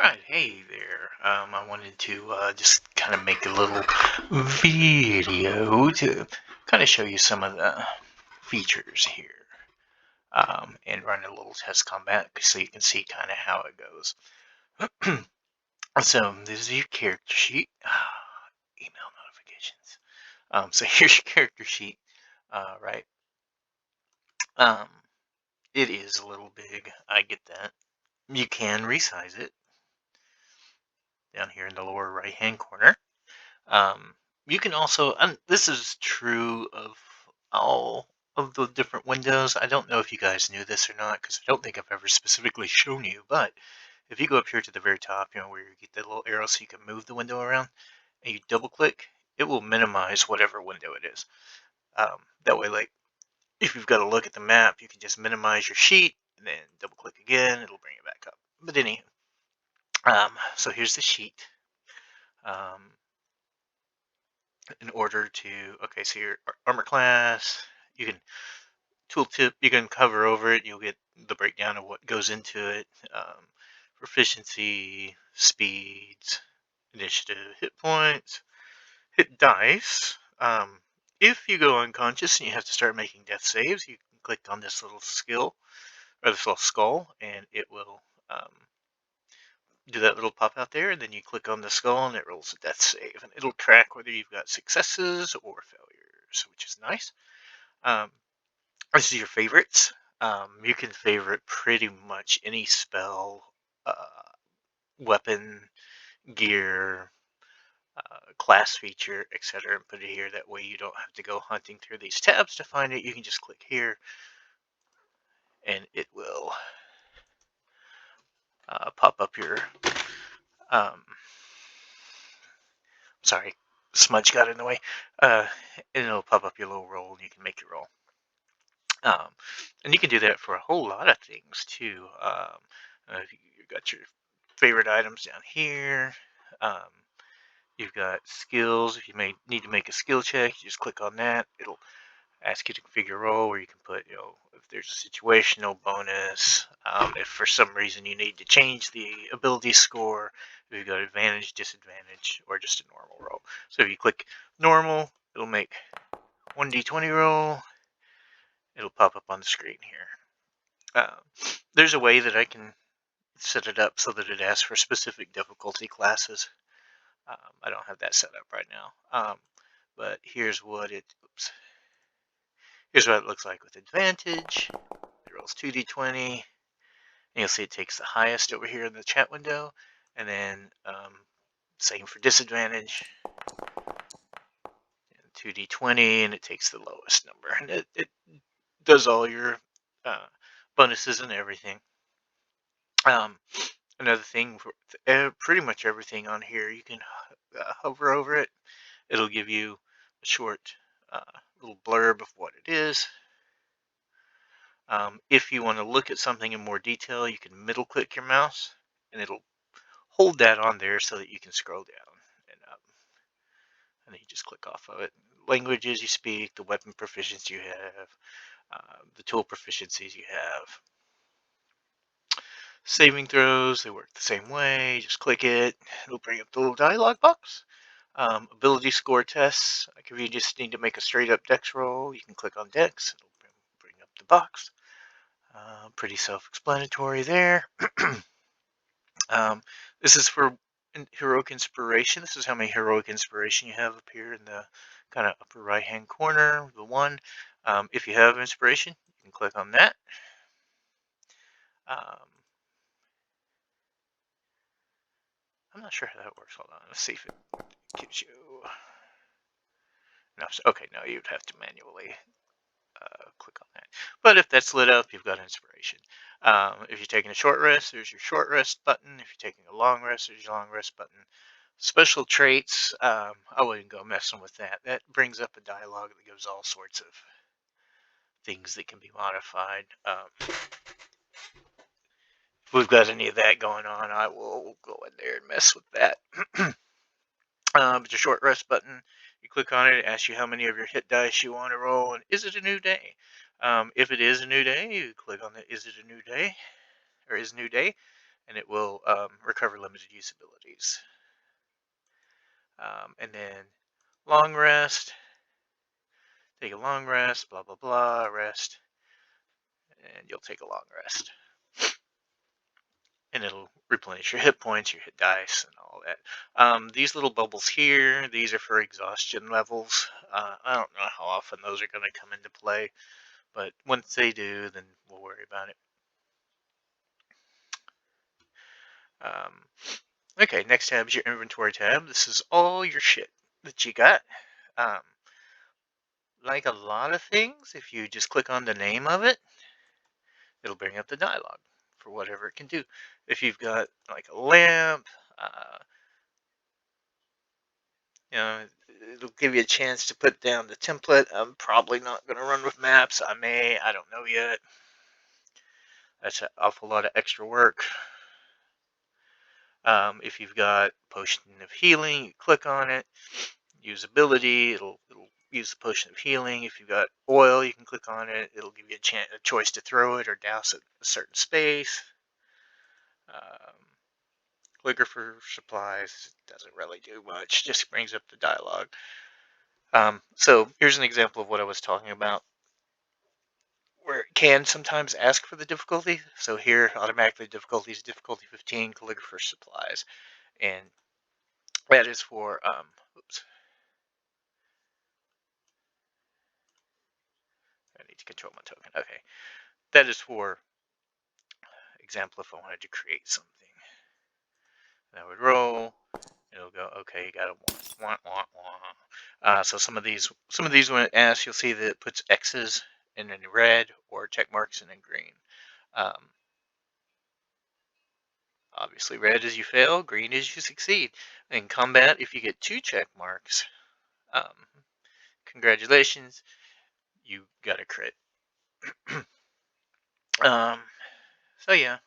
Alright, hey there. I wanted to just kind of make a little video to kind of show you some of the features here and run a little test combat so you can see kind of how it goes. So, this is your character sheet. Email notifications. So, here's your character sheet, right? Um, it is a little big. I get that. You can resize it down here in the lower right hand corner. Um, you can also, and this is true of all of the different windows. I don't know if you guys knew this or not, because I don't think I've ever specifically shown you, but if you go up here to the very top, where you get the little arrow so you can move the window around, and you double click, it will minimize whatever window it is. That way, like, if you've got to look at the map, you can just minimize your sheet, and then double click again, it'll bring it back up. But anyway, so here's the sheet. In order to, okay, so your armor class, you can tooltip, you can cover over it, you'll get the breakdown of what goes into it. Proficiency, speeds, initiative, hit points, hit dice. If you go unconscious and you have to start making death saves, you can click on this little skill or this little skull, and it will do that little pop out there, and then you click on the skull and it rolls a death save, and it'll track whether you've got successes or failures, which is nice. This is your favorites. You can favorite pretty much any spell, weapon, gear, class feature, etc., and put it here. That way you don't have to go hunting through these tabs to find it. You can just click here and it will pop up your sorry, smudge got in the way. And it'll pop up your little roll, and you can make your roll. And you can do that for a whole lot of things too. You've got your favorite items down here. You've got skills. If you may need to make a skill check, you just click on that. It'll ask you to configure a role, where you can put, if there's a situational bonus, if for some reason you need to change the ability score, if you've got advantage, disadvantage, or just a normal roll. So if you click normal, it'll make 1d20 roll. It'll pop up on the screen here. There's a way that I can set it up so that it asks for specific difficulty classes. I don't have that set up right now. But here's what it looks like with advantage. It rolls 2d20. And you'll see it takes the highest over here in the chat window. And then same for disadvantage. 2d20, and it takes the lowest number. And it does all your bonuses and everything. Another thing, for pretty much everything on here, you can hover over it. It'll give you a short little blurb of what it is. If you want to look at something in more detail, you can middle click your mouse, and it'll hold that on there so that you can scroll down, and then you just click off of it. Languages you speak, the weapon proficiency you have, the tool proficiencies you have. Saving throws, they work the same way. Just click it. It'll bring up the little dialog box. Ability score tests. Like if you just need to make a straight up dex roll, you can click on dex. It'll bring up the box. Pretty self-explanatory there. This is for heroic inspiration. This is how many heroic inspiration you have up here in the kind of upper right hand corner, the one. If you have inspiration, you can click on that. I'm not sure how that works. Hold on, let's see if it gives you. No, okay, no, you'd have to manually click on that. But if that's lit up, you've got inspiration. If you're taking a short rest, there's your short rest button. If you're taking a long rest, there's your long rest button. Special traits, I wouldn't go messing with that. That brings up a dialogue that gives all sorts of things that can be modified. If we've got any of that going on, I will go in there and mess with that. But your short rest button, you click on it, it asks you how many of your hit dice you want to roll, and is it a new day? If it is a new day, you click on the is it a new day, or is new day, and it will recover limited use abilities. And then long rest, take a long rest, blah, blah, blah, rest, and you'll take a long rest. And it'll replenish your hit points, your hit dice, and all that. These little bubbles here, these are for exhaustion levels. I don't know how often those are going to come into play, but once they do, then we'll worry about it. Okay, next tab is your inventory tab. This is all your shit that you got. Um, like a lot of things, if you just click on the name of it, it'll bring up the dialogue for whatever it can do. If you've got like a lamp, you know, it'll give you a chance to put down the template. I'm probably not going to run with maps. I don't know yet. That's an awful lot of extra work. If you've got Potion of Healing, you click on it. Usability, it'll use the Potion of Healing. If you've got oil, you can click on it. It'll give you a choice to throw it or douse it a certain space. Clicker for supplies doesn't really do much, just brings up the dialogue. So here's an example of what I was talking about, where it can sometimes ask for the difficulty. So here, automatically difficulty is difficulty 15, calligrapher supplies, and that is for oops. I need to control my token. Okay, that is for example if I wanted to create something. And I would roll. It'll go, okay, you got a so some of these when it asks, you'll see that it puts X's in red or check marks in green. Obviously, red is you fail, green is you succeed. In combat, if you get 2 check marks, congratulations, you got a crit. So yeah,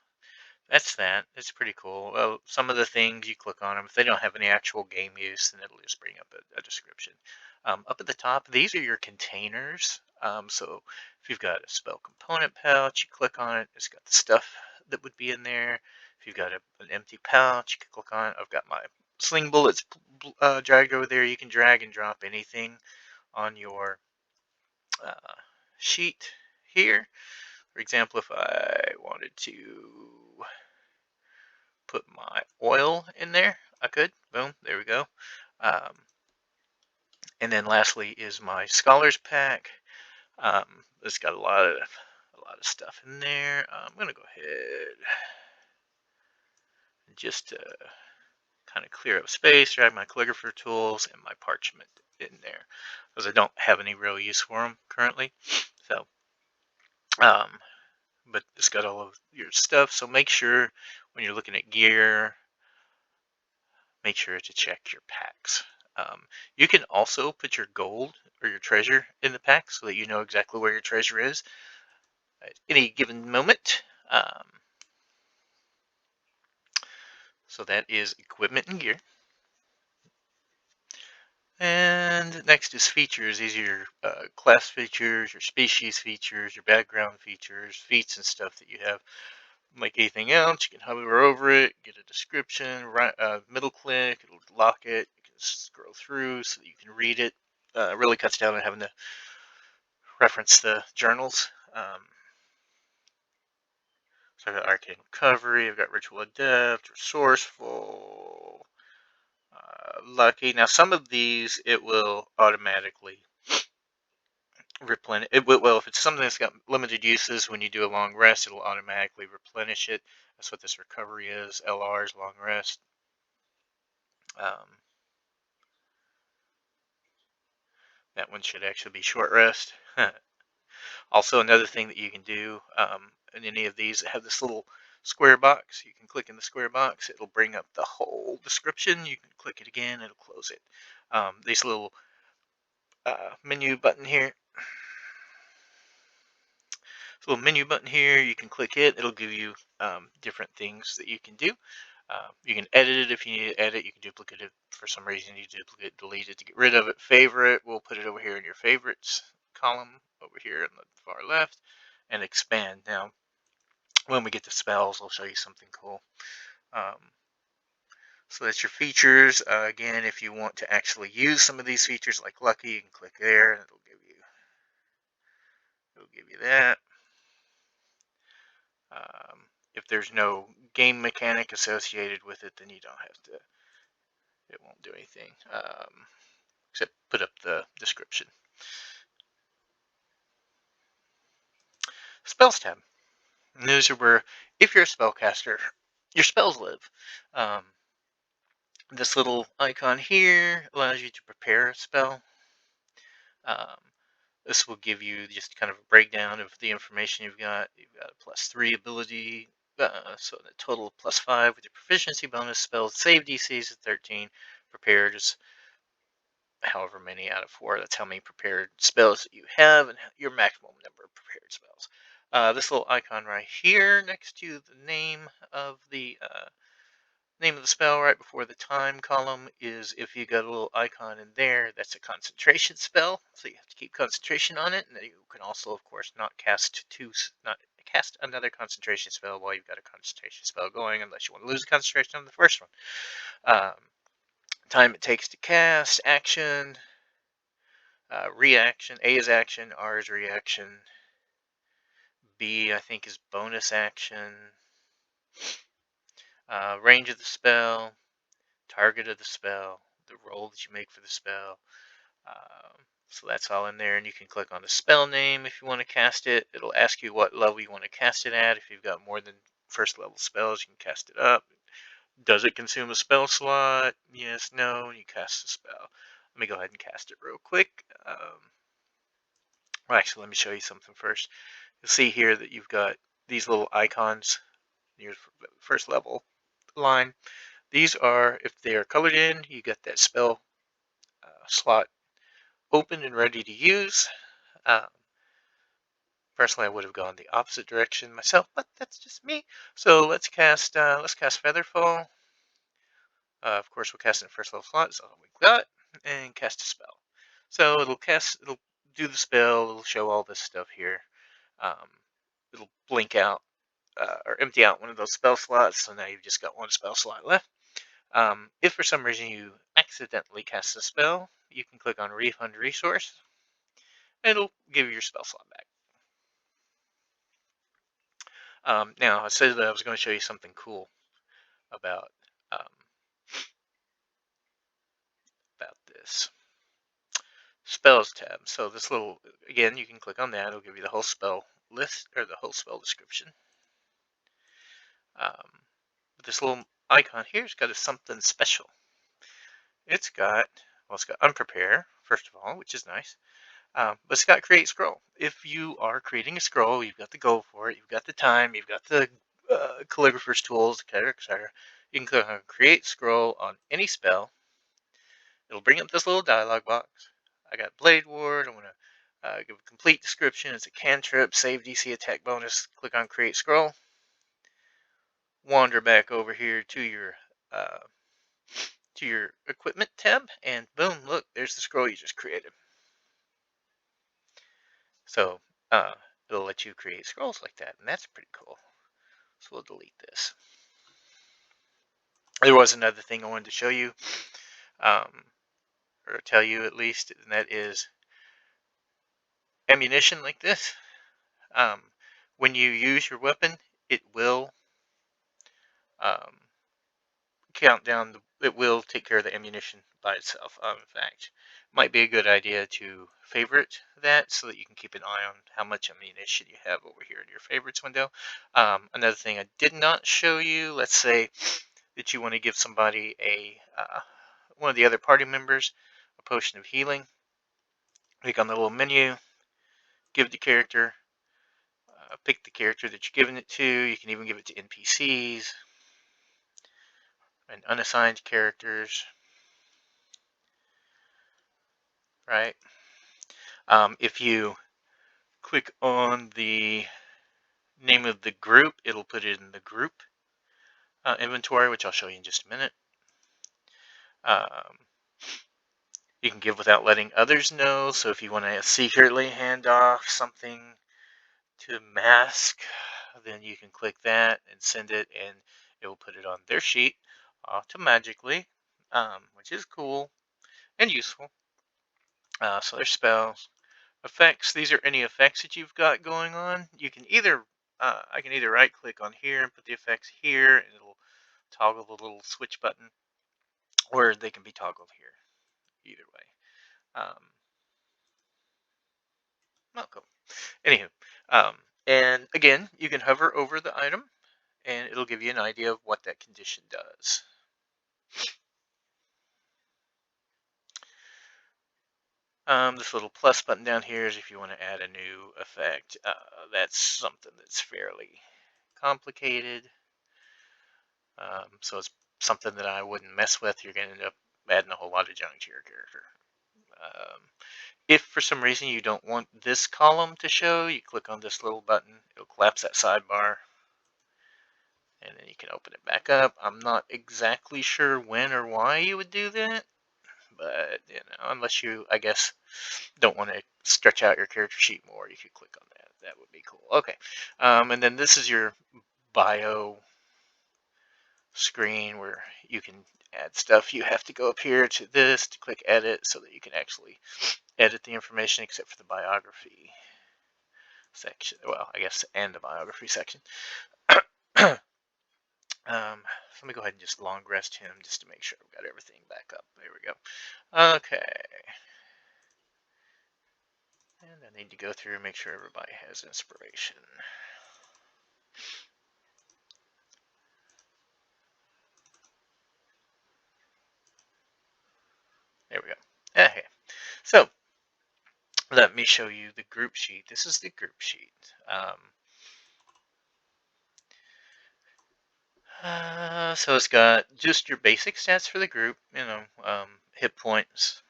that's that. It's pretty cool. Well, some of the things you click on them, if they don't have any actual game use, then it'll just bring up a description. Up at the top, these are your containers. So if you've got a spell component pouch, you click on it, it's got the stuff that would be in there. If you've got an empty pouch, you can click on it. I've got my sling bullets dragged over there. You can drag and drop anything on your sheet here. For example, if I wanted to put my oil in there, I could. Boom, there we go. And then lastly is my scholars pack. It's got a lot of stuff in there. I'm gonna go ahead and just kind of clear up space, drag my calligrapher tools and my parchment in there, because I don't have any real use for them currently. So, but it's got all of your stuff. So make sure when you're looking at gear, make sure to check your packs. You can also put your gold or your treasure in the pack so that you know exactly where your treasure is at any given moment. So that is equipment and gear. And next is features. These are your class features, your species features, your background features, feats and stuff that you have. Like anything else, you can hover over it, get a description, right, middle click, it'll lock it. You can scroll through so that you can read it. It really cuts down on having to reference the journals. So I've got arcane recovery, I've got ritual adept, resourceful, lucky. Now some of these it will automatically replenish it. Well, if it's something that's got limited uses, when you do a long rest, it'll automatically replenish it. That's what this recovery is. LR is long rest. That one should actually be short rest. Also, another thing that you can do in any of these that have this little square box, you can click in the square box. It'll bring up the whole description. You can click it again. It'll close it. This little menu button here. This little menu button here, you can click it. It'll give you different things that you can do. You can edit it if you need to edit. You can duplicate it for some reason. You duplicate, delete it to get rid of it. Favorite, we'll put it over here in your favorites column over here on the far left, and expand. Now, when we get to spells, I'll show you something cool. Um, so that's your features. Again, if you want to actually use some of these features like Lucky, you can click there and it'll give you that. If there's no game mechanic associated with it, then you don't have to, it won't do anything, except put up the description. Spells tab. And those are where, if you're a spellcaster, your spells live. This little icon here allows you to prepare a spell. Um, this will give you just kind of a breakdown of the information you've got. You've got a +3 ability, so the total of +5 with your proficiency bonus. Spells save DCs at 13. Prepared is however many out of 4. That's how many prepared spells that you have and your maximum number of prepared spells. This little icon right here next to the name of the spell right before the time column is, if you got a little icon in there, that's a concentration spell, so you have to keep concentration on it. And you can also, of course, not cast another concentration spell while you've got a concentration spell going, unless you want to lose the concentration on the first one. Time it takes to cast, action, reaction. A is action, R is reaction, B I think is bonus action, range of the spell, target of the spell, the roll that you make for the spell. So that's all in there, and you can click on the spell name if you want to cast it. It'll ask you what level you want to cast it at. If you've got more than first level spells, you can cast it up. Does it consume a spell slot? Yes, no, you cast the spell. Let me go ahead and cast it real quick. Well, actually, let me show you something first. You'll see here that you've got these little icons near the first level line. These are, if they are colored in, you get that spell slot open and ready to use. Personally, I would have gone the opposite direction myself, but that's just me. So let's cast Featherfall. Of course, we'll cast in first level slot. That's all we've got, and cast a spell. So it'll do the spell. It'll show all this stuff here. It'll blink out or empty out one of those spell slots. So now you've just got one spell slot left. If for some reason you accidentally cast a spell, you can click on Refund Resource. It'll give you your spell slot back. Now, I said that I was going to show you something cool about this spells tab. So this little, again, you can click on that. It'll give you the whole spell list, or the whole spell description. But this little icon here's got something special. It's got Unprepare, first of all, which is nice. But it's got Create Scroll. If you are creating a scroll, you've got the go for it, you've got the time, you've got the calligrapher's tools, etc., etc. You can click on Create Scroll on any spell. It'll bring up this little dialog box. I got Blade Ward. I want to give a complete description. It's a cantrip, save DC attack bonus. Click on Create Scroll. Wander back over here to your equipment tab, and boom, look, there's the scroll you just created. So it'll let you create scrolls like that, and that's pretty cool. So we'll delete this. There was another thing I wanted to show you, or tell you at least, and that is ammunition like this. When you use your weapon, it will count down. It will take care of the ammunition by itself. In fact, it might be a good idea to favorite that so that you can keep an eye on how much ammunition you have over here in your favorites window. Another thing I did not show you, let's say that you want to give somebody one of the other party members a potion of healing. Click on the little menu, give the character, pick the character that you're giving it to. You can even give it to NPCs and unassigned characters, right? If you click on the name of the group, it'll put it in the group inventory, which I'll show you in just a minute. You can give without letting others know. So if you want to secretly hand off something to mask then you can click that and send it, and it will put it on their sheet automatically, which is cool and useful. So there's spells, effects. These are any effects that you've got going on. You can either, I can either right click on here and put the effects here, and it'll toggle the little switch button, or they can be toggled here. Either way. Oh, cool. Anywho, and again, you can hover over the item, and it'll give you an idea of what that condition does. This little plus button down here is if you want to add a new effect. That's something that's fairly complicated. So it's something that I wouldn't mess with. You're going to end up adding a whole lot of junk to your character. Um, if for some reason you don't want this column to show, you click on this little button. It'll collapse that sidebar, and then you can open it back up. I'm not exactly sure when or why you would do that, but unless you, I guess, don't want to stretch out your character sheet more, you could click on that. That would be cool. Okay, and then this is your bio screen where you can add stuff. You have to go up here to this to click edit so that you can actually edit the information, except for the biography section. Well, I guess, and the biography section. Let me go ahead and just long rest him just to make sure I've got everything back up. There we go. Okay. And I need to go through and make sure everybody has inspiration. There we go. Okay. So, let me show you the group sheet. This is the group sheet. So it's got just your basic stats for the group, hit points.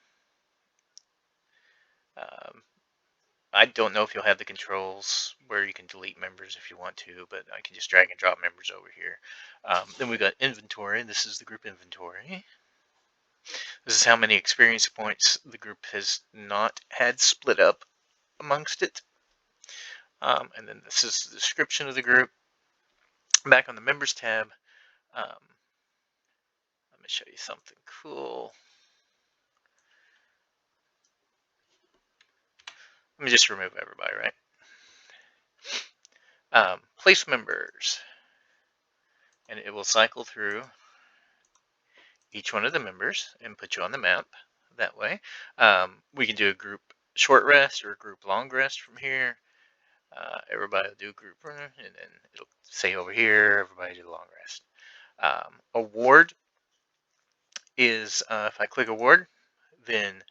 I don't know if you'll have the controls where you can delete members if you want to, but I can just drag and drop members over here. Then we've got inventory. This is the group inventory. This is how many experience points the group has not had split up amongst it. And then this is the description of the group. Back on the members tab, let me show you something cool. Let me just remove everybody, right? Place members. And it will cycle through each one of the members and put you on the map that way. We can do a group short rest or a group long rest from here. Everybody will do a group run, and then it'll say over here, everybody do a long rest. Award is, if I click award, then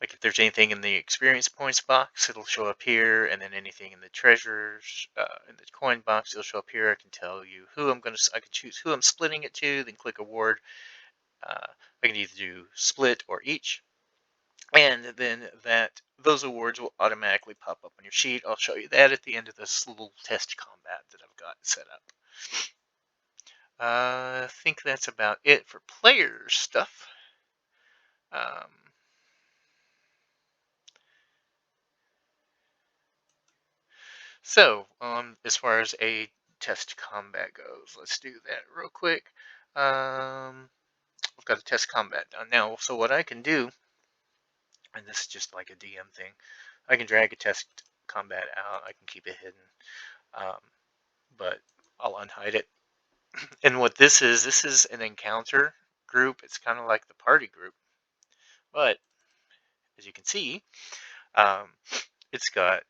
like if there's anything in the experience points box, it'll show up here, and then anything in the treasures, in the coin box, it'll show up here. I can tell you who I can choose who I'm splitting it to, then click award. I can either do split or each, and then those awards will automatically pop up on your sheet. I'll show you that at the end of this little test combat that I've got set up. I think that's about it for player stuff. So, as far as a test combat goes, let's do that real quick. We've got a test combat done now. So what I can do, and this is just like a DM thing, I can drag a test combat out. I can keep it hidden, but I'll unhide it. And what this is an encounter group. It's kind of like the party group, but as you can see, it's got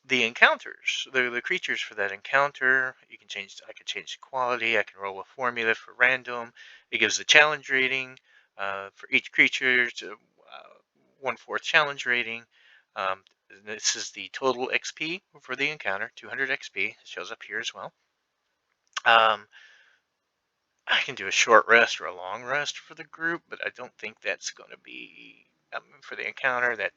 the encounters. They're the creatures for that encounter. You can change. I can change the quality. I can roll a formula for random. It gives the challenge rating for each creature to 1/4 challenge rating. This is the total XP for the encounter, 200 XP. It shows up here as well. I can do a short rest or a long rest for the group, but I don't think that's going to be for the encounter. That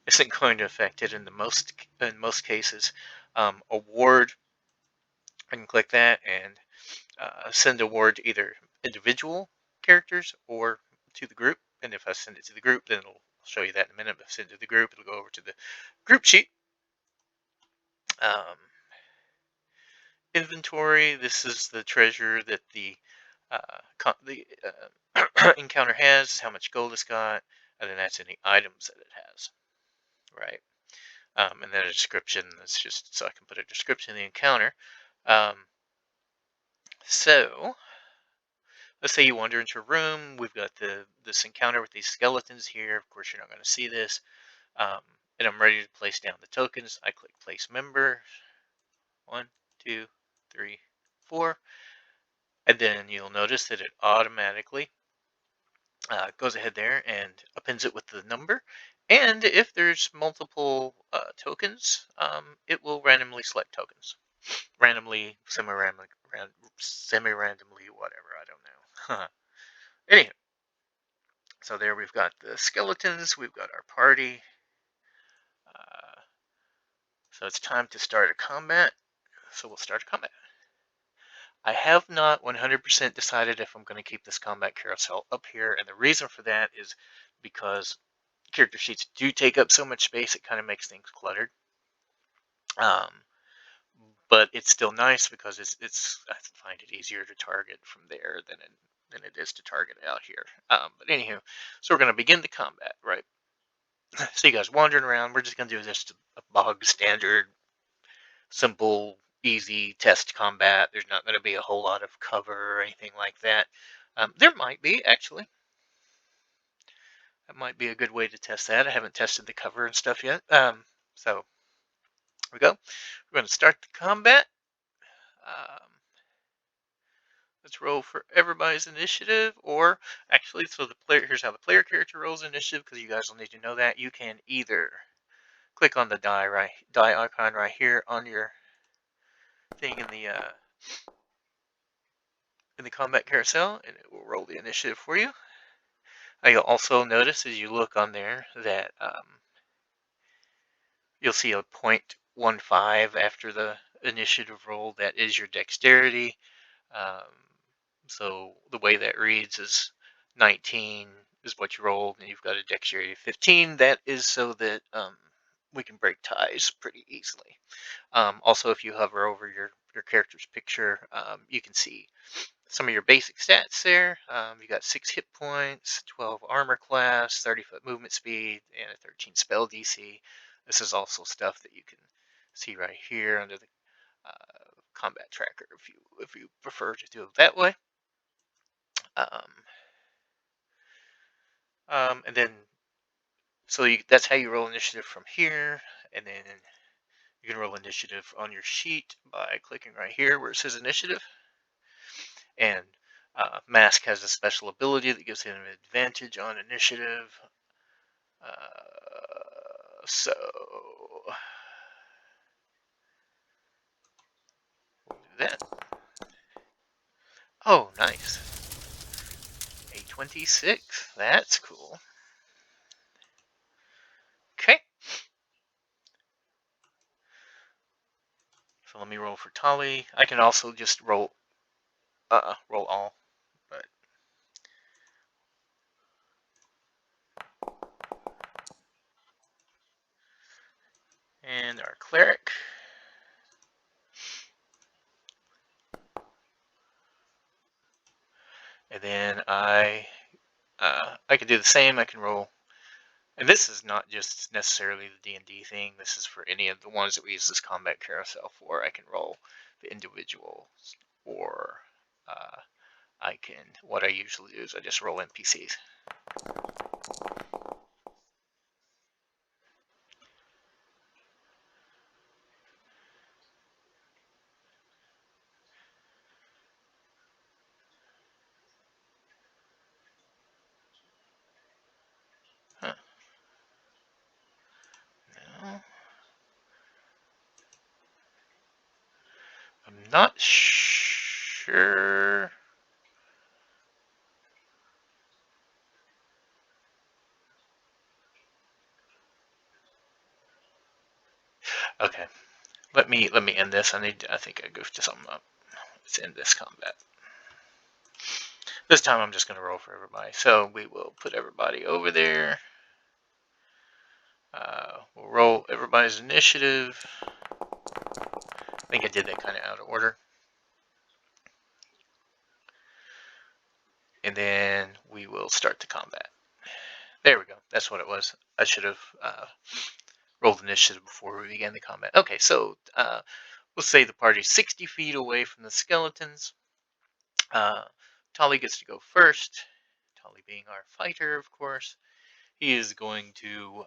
isn't going to affect it in most cases. Award, I can click that and send award to either individual characters or to the group. And if I send it to the group, then it'll show you that in a minute. If I send it to the group, it'll go over to the group sheet. inventory. This is the treasure that encounter has, how much gold it's got, and then that's any items that it has, right? And then a description. That's just so I can put a description in the encounter. Um, so let's say you wander into a room. We've got this encounter with these skeletons here. Of course, you're not going to see this. Um, and I'm ready to place down the tokens. I click place member. 1, 2, 3, 4. And then you'll notice that it automatically goes ahead there and appends it with the number. And if there's multiple tokens, it will randomly select tokens. Randomly, semi-randomly, whatever, I don't know. Anyway, so there we've got the skeletons, we've got our party. So it's time to start a combat. So we'll start a combat. I have not 100% decided if I'm going to keep this combat carousel up here, and the reason for that is because character sheets do take up so much space, it kind of makes things cluttered. But it's still nice because I find it easier to target from there than it is to target out here. But anywho, so we're going to begin the combat, right? So you guys wandering around, we're just going to do this a bog standard, simple, easy test combat. There's not going to be a whole lot of cover or anything like that. There might be, actually. That might be a good way to test that. I haven't tested the cover and stuff yet. So here we go. We're going to start the combat. Let's roll for everybody's initiative, or actually, so here's how the player character rolls initiative, because you guys will need to know that. You can either click on the die icon right here on your thing in the combat carousel, and it will roll the initiative for you. You'll also notice as you look on there that you'll see a 0.15 after the initiative roll. That is your dexterity. So the way that reads is 19 is what you rolled, and you've got a dexterity of 15. That is so that we can break ties pretty easily. Also, if you hover over your character's picture, you can see some of your basic stats there. You got 6 hit points, 12 armor class, 30-foot movement speed, and a 13 spell DC. This is also stuff that you can see right here under the combat tracker if you prefer to do it that way. And then so that's how you roll initiative from here, and then you can roll initiative on your sheet by clicking right here where it says initiative. And Mask has a special ability that gives him an advantage on initiative. So we'll do that. Oh, nice. A 26. That's cool. Okay. So let me roll for Tali. I can also just roll all, but and our cleric. And then I can do the same. I can roll, and this is not just necessarily the D&D thing. This is for any of the ones that we use this combat carousel for. I can roll the individuals, or what I usually do is I just roll NPCs. Huh. No. I'm not sure. Okay. Let me end this. I think I goofed something up. Let's end this combat. This time I'm just going to roll for everybody. So we will put everybody over there. We'll roll everybody's initiative. I think I did that kind of out of order. And then we will start the combat. There we go. That's what it was. I should have rolled initiative before we began the combat. Okay, so we'll say the party's 60 feet away from the skeletons. Tali gets to go first. Tali being our fighter, of course. He is going to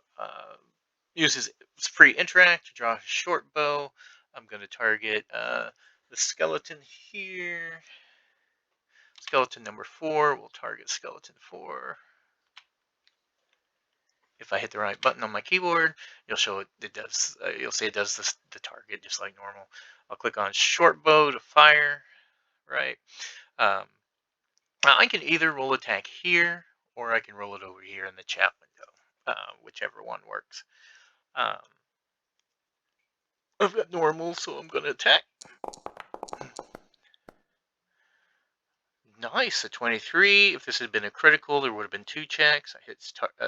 use his free interact to draw his short bow. I'm going to target the skeleton here. Skeleton number 4. We'll target skeleton 4. If I hit the right button on my keyboard, you'll show it does. You'll see it does the target just like normal. I'll click on short bow to fire. Right. Um, I can either roll attack here or I can roll it over here in the chat window, whichever one works. I've got normal, so I'm going to attack. Nice, a 23. If this had been a critical, there would have been 2 checks. I hit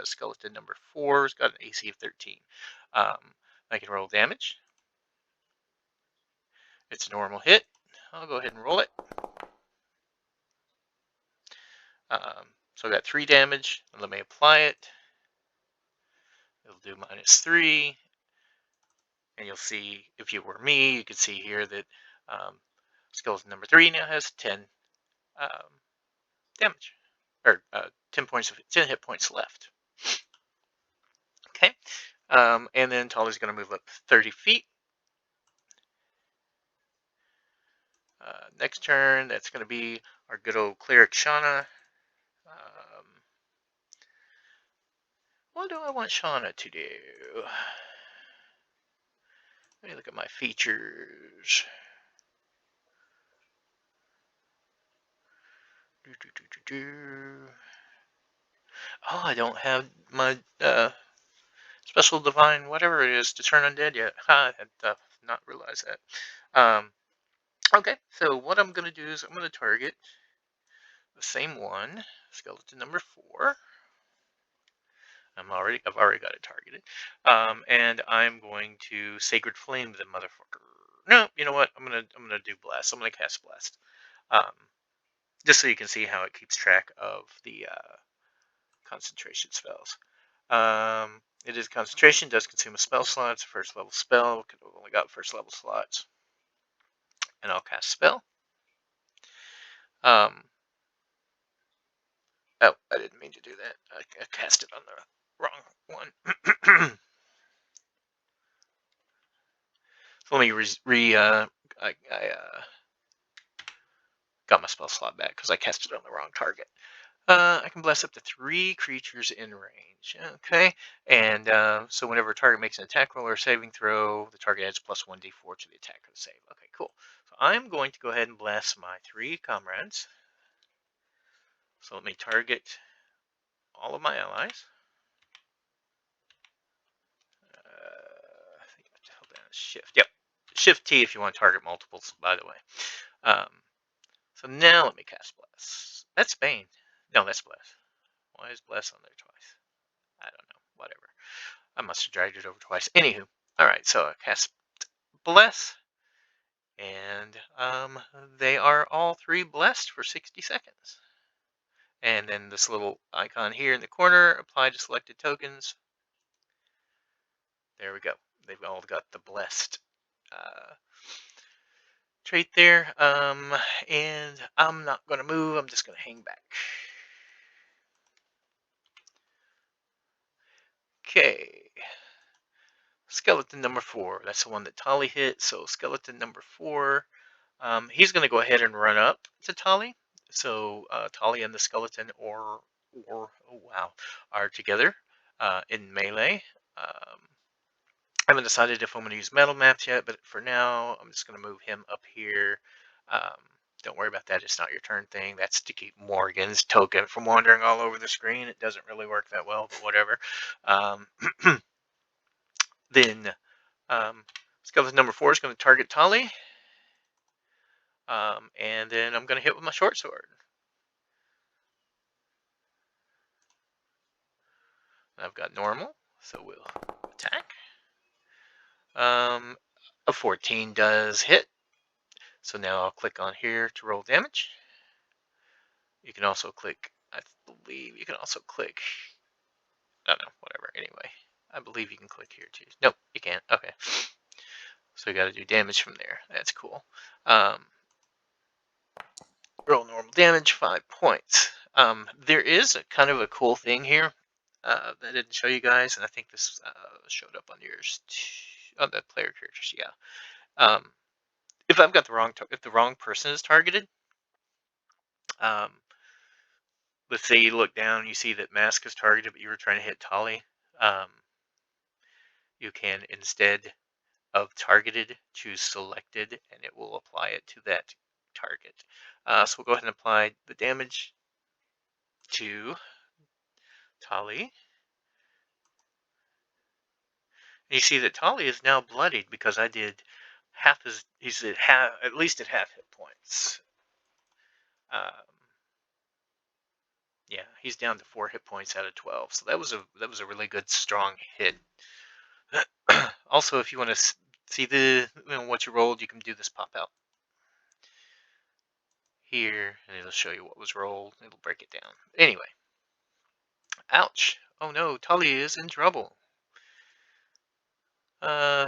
skeleton number 4. It's got an AC of 13. I can roll damage. It's a normal hit. I'll go ahead and roll it. So I got 3 damage. Let me apply it. It'll do -3. And you'll see, if you were me, you could see here that skeleton number 3 now has 10 damage. Or 10 hit points left. Okay. And then Tali's going to move up 30 feet. Next turn, that's going to be our good old cleric Shauna. What do I want Shauna to do? Let me look at my features. Oh, I don't have my special divine whatever it is to turn undead yet. I had not realized that. Okay, so what I'm going to do is I'm going to target the same one, skeleton number 4. I've already got it targeted. And I'm going to Sacred Flame the motherfucker. No, you know what? I'm gonna do blast. I'm gonna cast blast. Just so you can see how it keeps track of the concentration spells. It is concentration, does consume a spell slot. It's a first level spell. Could have only got first level slots. And I'll cast spell. Oh, I didn't mean to do that. I cast it on the wrong one. So let me got my spell slot back because I cast it on the wrong target. I can bless up to 3 creatures in range. Okay, and so whenever a target makes an attack roll or saving throw, the target adds +1d4 to the attack or the save. Okay, cool. So I'm going to go ahead and bless my 3 comrades. So let me target all of my allies. I think I have to hold down Shift. Yep, Shift T if you want to target multiples, by the way. So now let me cast Bless. That's Bane. No, that's Bless. Why is Bless on there twice? I don't know. Whatever. I must have dragged it over twice. Anywho. Alright, so I cast Bless. And they are all 3 blessed for 60 seconds. And then this little icon here in the corner, apply to selected tokens. There we go. They've all got the blessed trait there. And I'm not going to move. I'm just going to hang back. Okay. Skeleton number 4. That's the one that Tali hit. So skeleton number 4. He's going to go ahead and run up to Tali. So Tali and the skeleton are together in melee. I haven't decided if I'm going to use metal maps yet, but for now, I'm just going to move him up here. Don't worry about that. It's not your turn thing. That's to keep Morgan's token from wandering all over the screen. It doesn't really work that well, but whatever. Then skeleton number 4 is going to target Tali. And then I'm going to hit with my short sword. I've got normal, so we'll attack. A 14 does hit. So now I'll click on here to roll damage. You can also click, I believe you can also click, I don't know, whatever. Anyway, I believe you can click here too. Nope, you can't. Okay. So you got to do damage from there. That's cool. Roll normal damage, 5 points. There is a kind of a cool thing here that I didn't show you guys, and I think this showed up on yours, on the player characters. Yeah. If I've got the wrong, if the wrong person is targeted, um, let's say you look down, you see that Mask is targeted, but you were trying to hit Tali. You can, instead of targeted, choose selected, and it will apply it to that target. So we'll go ahead and apply the damage to Tali. And you see that Tali is now bloodied because I did half his, he's at half, at least at half hit points. Yeah, he's down to 4 hit points out of 12. So that was a really good strong hit. Also, if you want to see what you rolled, you can do this pop out here, and it'll show you what was rolled. It'll break it down. Anyway, ouch! Oh no, Tully is in trouble.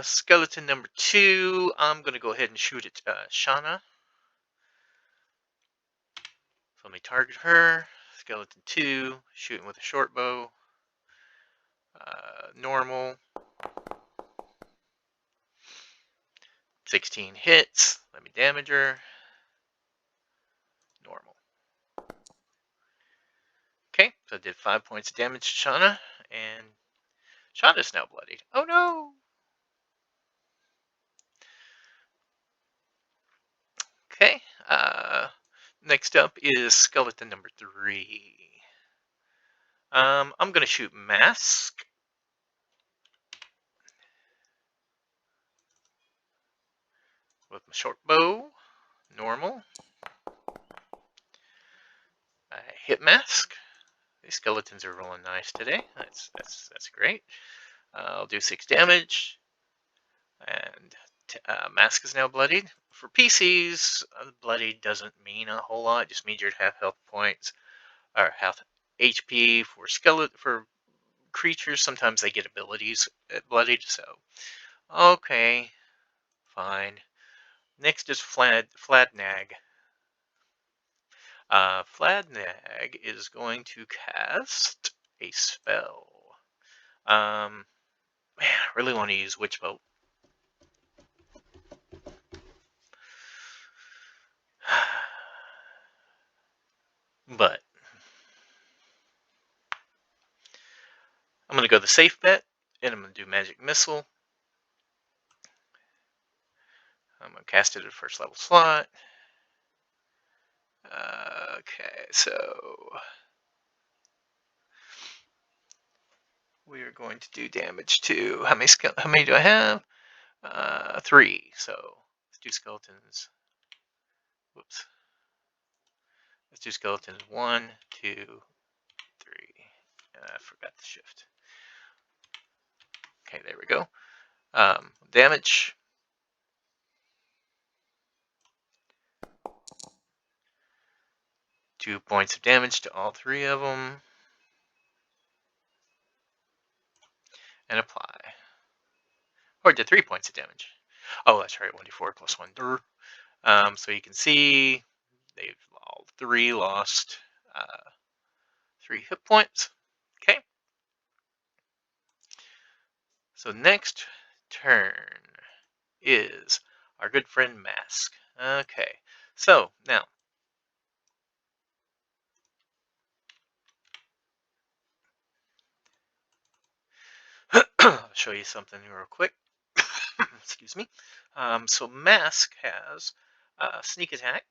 Skeleton number 2. I'm gonna go ahead and shoot at Shauna. So let me target her. Skeleton 2, shooting with a short bow. Normal. 16 hits. Let me damage her. Normal. Okay, so I did 5 points of damage to Shauna, and Shauna's now bloodied. Oh no! Okay, next up is skeleton number 3. I'm gonna shoot Mask. With my short bow. Normal. I hit Mask. These skeletons are rolling nice today. That's great. I'll do 6 damage, and Mask is now bloodied. For PCs, bloodied doesn't mean a whole lot. It just means you're at half health points or half HP. For creatures, sometimes they get abilities at bloodied. So okay, fine. Next is Fladnag. Fladnag is going to cast a spell. Man, I really want to use Witch Bolt. But I'm going to go the safe bet, and I'm going to do Magic Missile. I'm going to cast it at a first level slot. Okay, so we are going to do damage to, how many do I have? 3. So let's do skeletons. Whoops. Let's do skeletons 1, 2, 3. I forgot the shift. Okay, there we go. Damage. Two points of damage to all 3 of them. And apply. Or did 3 points of damage. Oh, that's right, 1d4 plus 1. So you can see they've all 3 lost 3 hit points. Okay. So next turn is our good friend Mask. Okay. So now I'll show you something real quick. Excuse me. So Mask has sneak attack,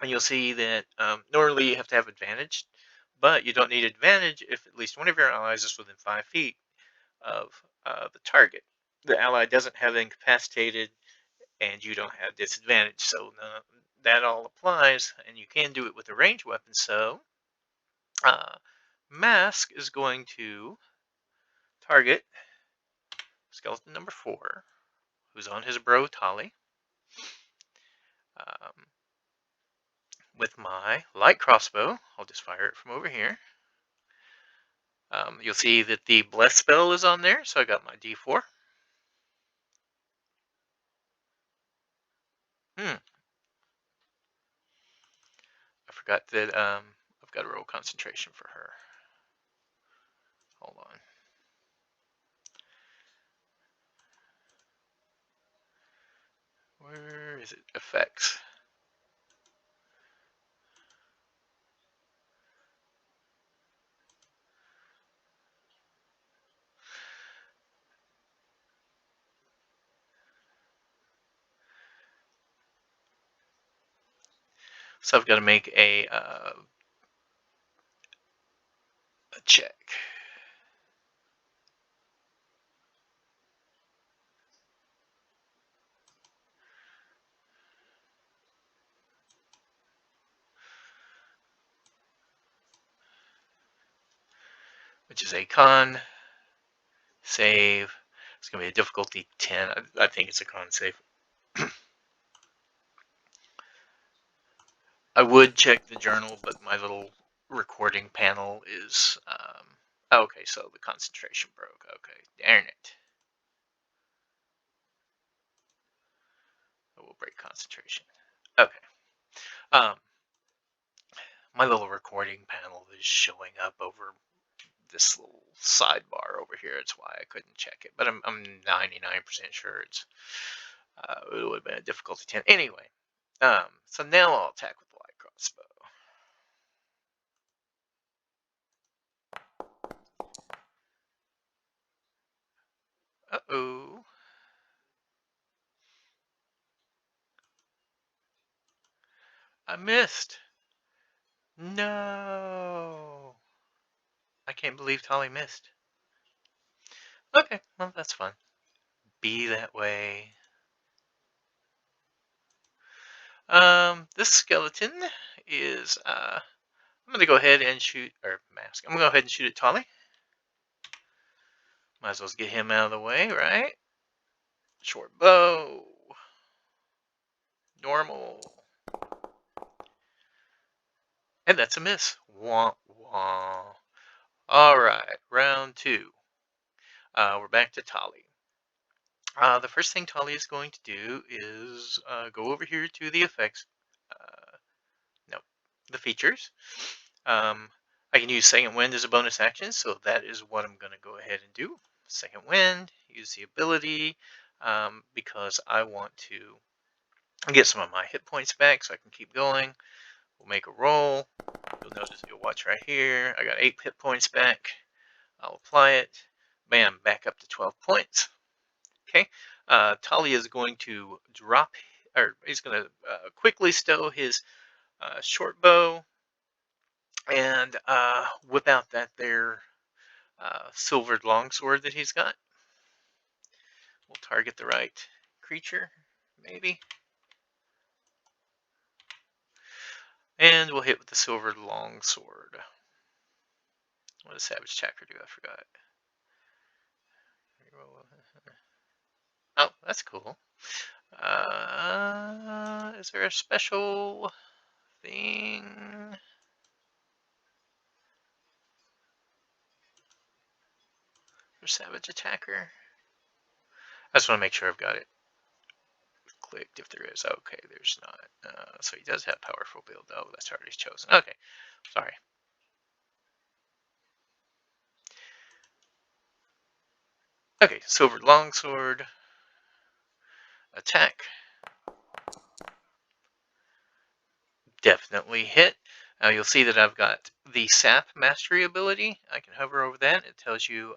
and you'll see that normally you have to have advantage, but you don't need advantage if at least one of your allies is within 5 feet of the target. The ally doesn't have incapacitated, and you don't have disadvantage, so that all applies, and you can do it with a ranged weapon. So Mask is going to target skeleton number 4 who's on his bro Tali. With my light crossbow, I'll just fire it from over here. You'll see that the bless spell is on there, so I got my D4. I forgot that I've got to roll concentration for her. Hold on. Where is it? Effects. So I've got to make a check. Which is a con save. It's going to be a difficulty 10. I think it's a con save. I would check the journal, but my little recording panel is... okay, so the concentration broke. Okay, darn it. I will break concentration. Okay. My little recording panel is showing up over this little sidebar over here. That's why I couldn't check it, but I'm 99% sure it would have been a difficulty 10 anyway. So now I'll attack with the light crossbow. Uh-oh. I missed. No. I can't believe Tali missed. Okay, well, that's fun. Be that way. This skeleton is, I'm going to go ahead and shoot, or mask. I'm going to go ahead and shoot at Tali. Might as well get him out of the way, right? Short bow. Normal. And that's a miss. Wah, wah. Alright, round 2. We're back to Tali. The first thing Tali is going to do is go over here to the effects. No, the features. I can use Second Wind as a bonus action, so that is what I'm going to go ahead and do. Second Wind, use the ability, because I want to get some of my hit points back so I can keep going. We'll make a roll. You'll notice, you'll watch right here, I got 8 hit points back. I'll apply it. Bam, back up to 12 points. Okay, Tali is going to drop, or he's going to quickly stow his short bow and whip out that there silvered longsword that he's got. We'll target the right creature, maybe. And we'll hit with the silvered longsword. What does Savage Chakra do? I forgot. Oh, that's cool. Is there a special thing? For Savage Attacker? I just want to make sure I've got it clicked if there is. Okay, there's not. So he does have Powerful Build. Oh, that's already chosen. Okay, sorry. Okay, Silvered Longsword. Attack. Definitely hit. Now you'll see that I've got the Sap Mastery ability. I can hover over that. It tells you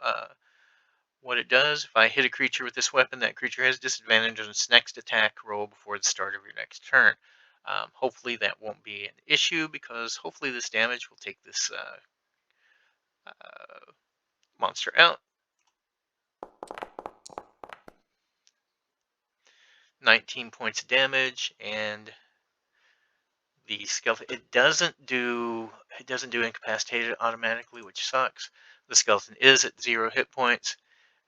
what it does. If I hit a creature with this weapon, that creature has disadvantage on its next attack roll before the start of your next turn. Hopefully that won't be an issue, because hopefully this damage will take this monster out. 19 points of damage, and the skeleton, it doesn't do incapacitated automatically, which sucks. The skeleton is at 0 hit points,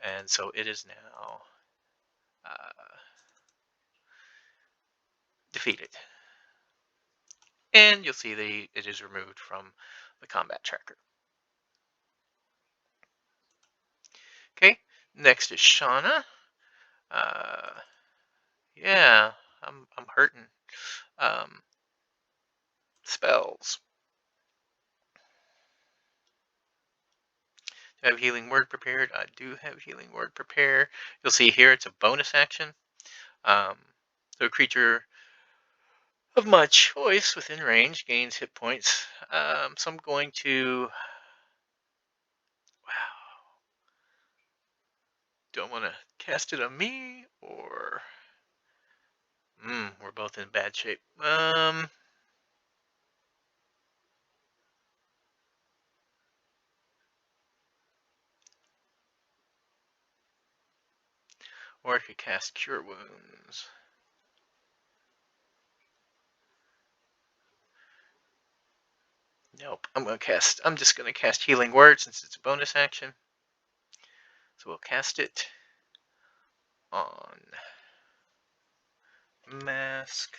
and so it is now defeated. And you'll see that it is removed from the combat tracker. Okay, next is Shauna. Uh, yeah, I'm hurting. Um, Spells. Do I have Healing Word prepared? I do have Healing Word prepared. You'll see here it's a bonus action. So a creature of my choice within range gains hit points. So I'm going to. Wow. Do I want to cast it on me or? We're both in bad shape. Or I could cast Cure Wounds. Nope. I'm just gonna cast Healing Word since it's a bonus action. So we'll cast it on Mask.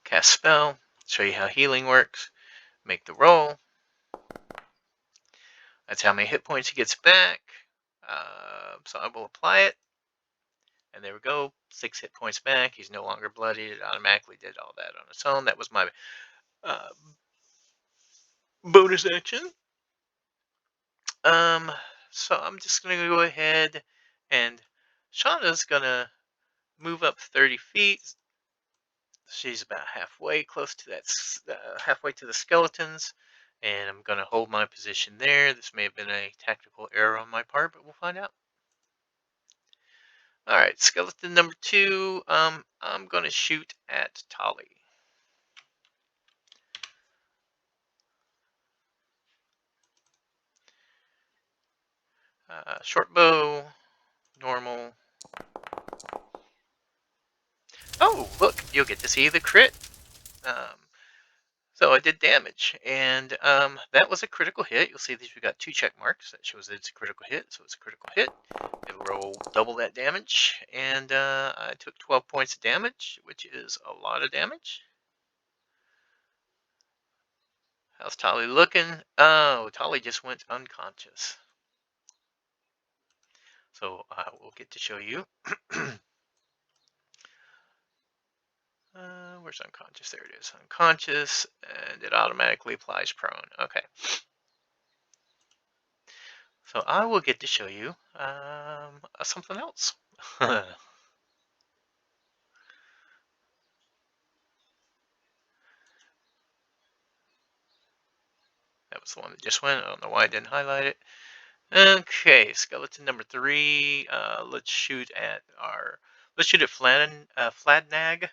Cast spell. Show you how healing works. Make the roll. That's how many hit points he gets back. So I will apply it. And there we go. 6 hit points back. He's no longer bloodied. It automatically did all that on its own. That was my uh, bonus action. So I'm just gonna go ahead and Shauna's gonna move up 30 feet. She's about halfway, close to that, halfway to the skeletons, and I'm gonna hold my position there. This may have been a tactical error on my part, but we'll find out. All right, skeleton number 2. I'm gonna shoot at Tali. Short bow, normal. Oh, look, you'll get to see the crit. Um, so I did damage, and that was a critical hit. You'll see these we got 2 check marks. That shows that it's a critical hit, so it's a critical hit. It'll roll double that damage, and I took 12 points of damage, which is a lot of damage. How's Tali looking? Oh, Tali just went unconscious. So I will get to show you. Where's unconscious? There it is. Unconscious, and it automatically applies prone. Okay. So I will get to show you something else. That was the one that just went. I don't know why I didn't highlight it. Okay, skeleton number 3. Let's shoot at Fladnag.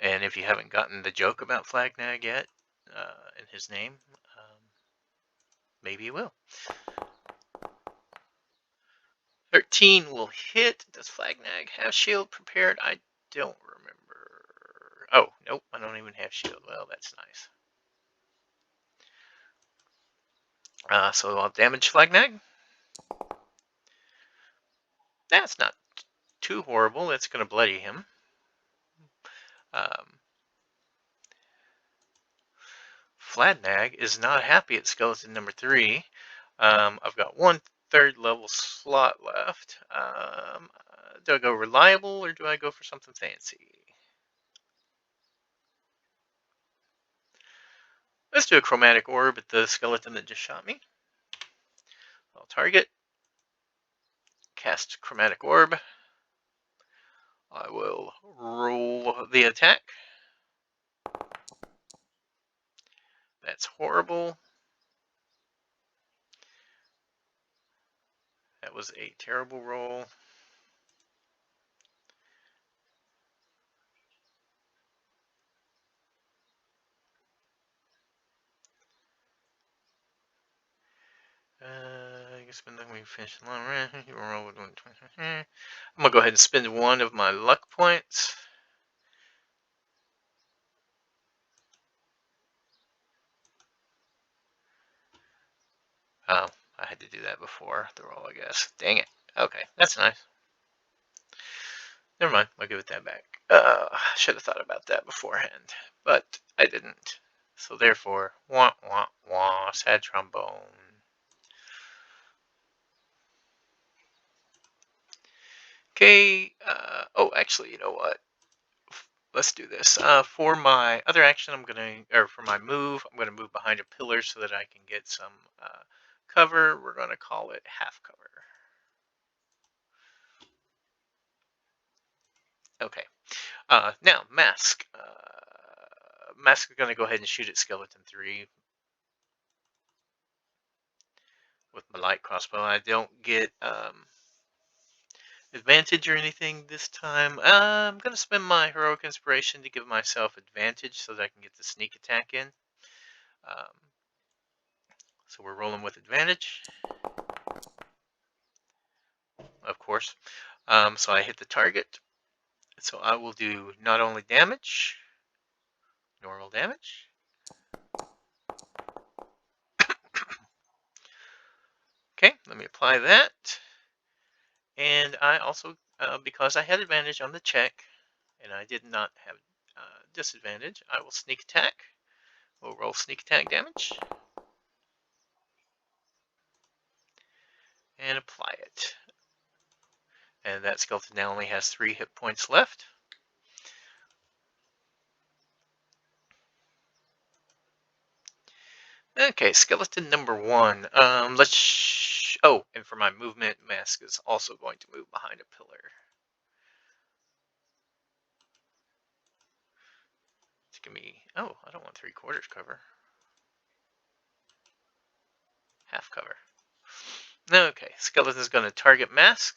And if you haven't gotten the joke about Flagnag yet, in his name, maybe you will. 13 will hit. Does Flagnag have shield prepared? I don't remember. Oh, nope, I don't even have shield. Well, that's nice. So I'll damage Flagnag. That's not too horrible. That's going to bloody him. Fladnag is not happy at skeleton number 3. I've got 1/3 level slot left. Do I go reliable or do I go for something fancy? Let's do a chromatic orb at the skeleton that just shot me. I'll target. Cast chromatic orb. I will roll the attack. That's horrible. That was a terrible roll. I guess when we finish the long run, you roll with 120. I'm gonna go ahead and spend one of my luck points. Oh, I had to do that before the roll, I guess. Dang it. Okay, that's nice. Never mind. I'll give it that back. Should have thought about that beforehand, but I didn't. So therefore, wah wah wah. Sad trombone. Okay. Oh, actually, you know what? Let's do this. For my other action, or for my move, I'm gonna move behind a pillar so that I can get some cover. We're gonna call it half cover. Okay. Now mask. Mask is gonna go ahead and shoot at skeleton 3 with my light crossbow. I don't get advantage or anything this time. I'm gonna spend my heroic inspiration to give myself advantage so that I can get the sneak attack in. Um, so we're rolling with advantage, of course. So I hit the target. So I will do not only damage, normal damage. Okay, let me apply that. And I also, because I had advantage on the check, and I did not have disadvantage, I will sneak attack. We'll roll sneak attack damage. And apply it. And that skeleton now only has 3 hit points left. Okay, skeleton number 1. Oh, and for my movement, mask is also going to move behind a pillar. It's gonna be. Oh, I don't want 3/4 cover. Half cover. Okay, skeleton's going to target mask.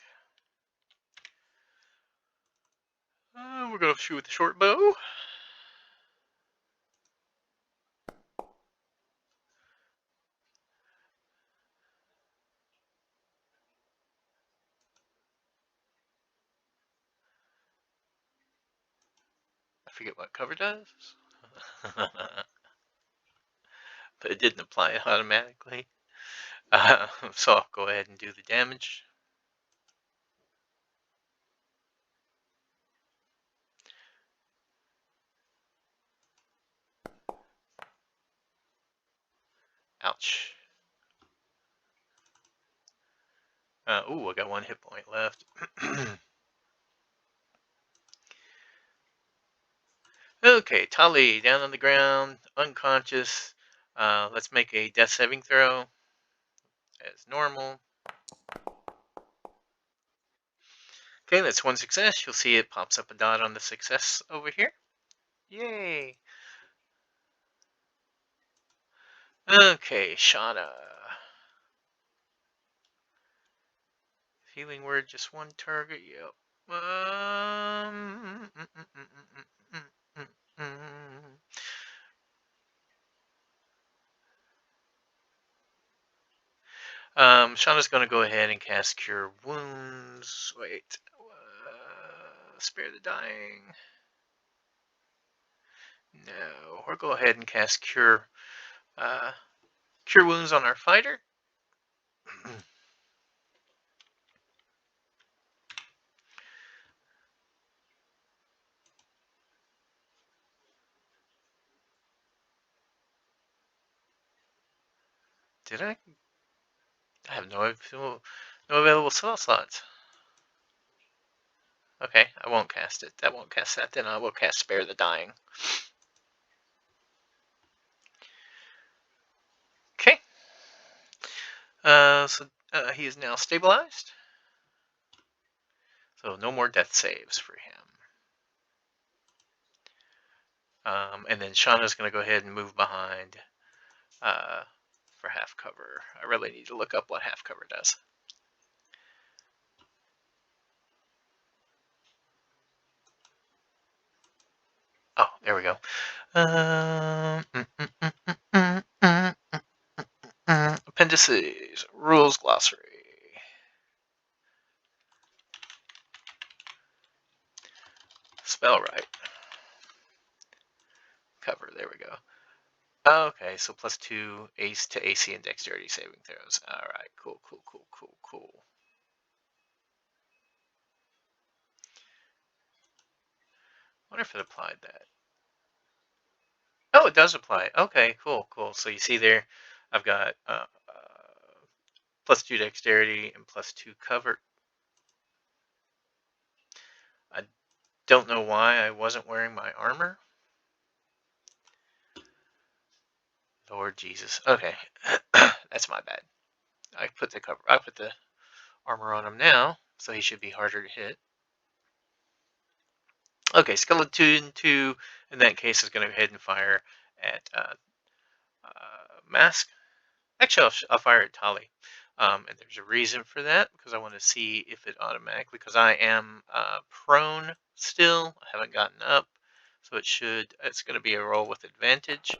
We're going to shoot with the short bow. I forget what cover does. But it didn't apply it automatically. So I'll go ahead and do the damage. Ouch. Ooh, I got 1 hit point left. Okay, Tali down on the ground, unconscious. Let's make a death saving throw as normal. Okay, that's 1 success. You'll see it pops up a dot on the success over here. Yay! Okay, Shauna. Healing word, just 1 target. Yep. Um, mm, mm, mm, mm, mm, mm, Shauna's going to go ahead and cast Cure Wounds. Wait. Spare the Dying. No. We'll go ahead and cast Cure Wounds on our fighter. Did I? I have no available spell slots. Okay, I won't cast it. That won't cast that. Then I will cast Spare the Dying. Okay. So he is now stabilized. So no more death saves for him. And then Shauna's going to go ahead and move behind for half cover. I really need to look up what half cover does. Oh, there we go. Appendices, rules glossary. Spell right. Cover, there we go. Okay, so +2 ace to AC and dexterity saving throws. Alright, cool, cool, cool, cool, cool. wonder if it applied that. Oh, it does apply. Okay, cool, cool. So you see there, I've got +2 dexterity and +2 cover. I don't know why I wasn't wearing my armor. Lord Jesus. Okay, that's my bad. I put the armor on him now, so he should be harder to hit. Okay, Skeleton 2 in that case is going to go ahead and fire at Mask. Actually, I'll fire at Tali. And there's a reason for that, because I want to see if it automatically, because I am prone still. I haven't gotten up. So it's going to be a roll with advantage.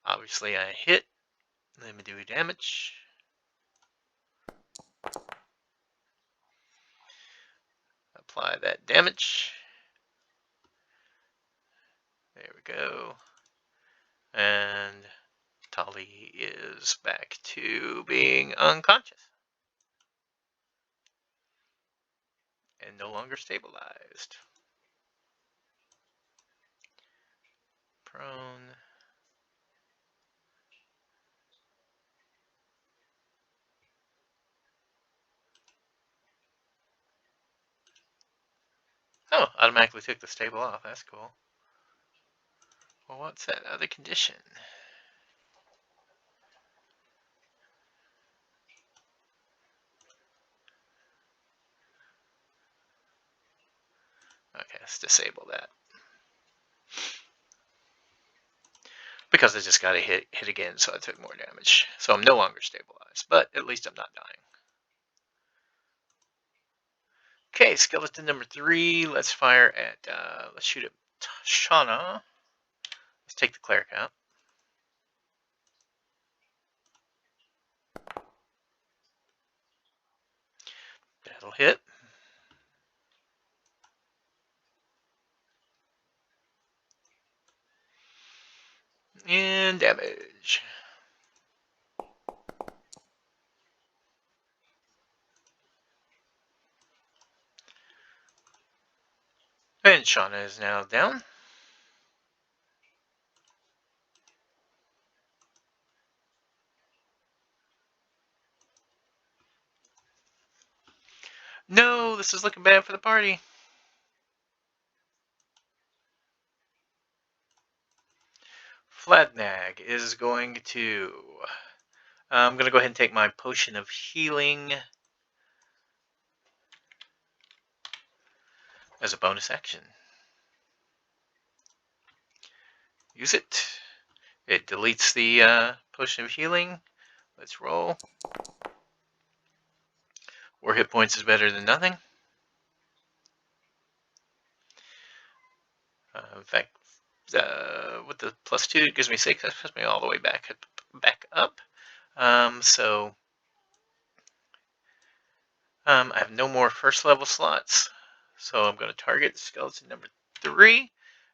Obviously, I hit. Let me do damage. Apply that damage. There we go. And Tali is back to being unconscious and no longer stabilized. Prone. Oh, automatically took the stable off. That's cool. Well, what's that other condition? Okay, let's disable that. Because I just got to hit again, so I took more damage. So I'm no longer stabilized, but at least I'm not dying. Okay, skeleton number 3. Let's fire at, let's shoot at Shauna. Let's take the cleric out. That'll hit. And damage. And Shauna is now down. No, this is looking bad for the party. Fladnag is going to... I'm going to go ahead and take my potion of healing as a bonus action. Use it. It deletes the potion of healing. Let's roll. 4 hit points is better than nothing. In fact, with the +2, it gives me 6. That puts me all the way back up. I have no more first level slots, so I'm going to target skeleton number 3,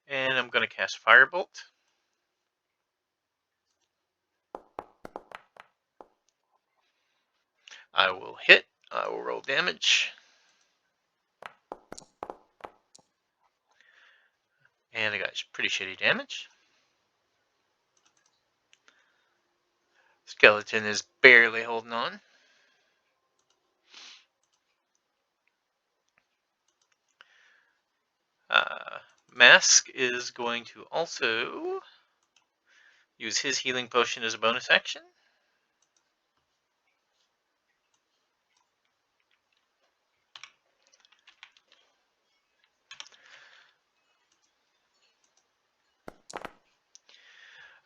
and I'm going to cast Firebolt. I will hit. I will roll damage. And I got pretty shitty damage. Skeleton is barely holding on. Mask is going to also use his healing potion as a bonus action.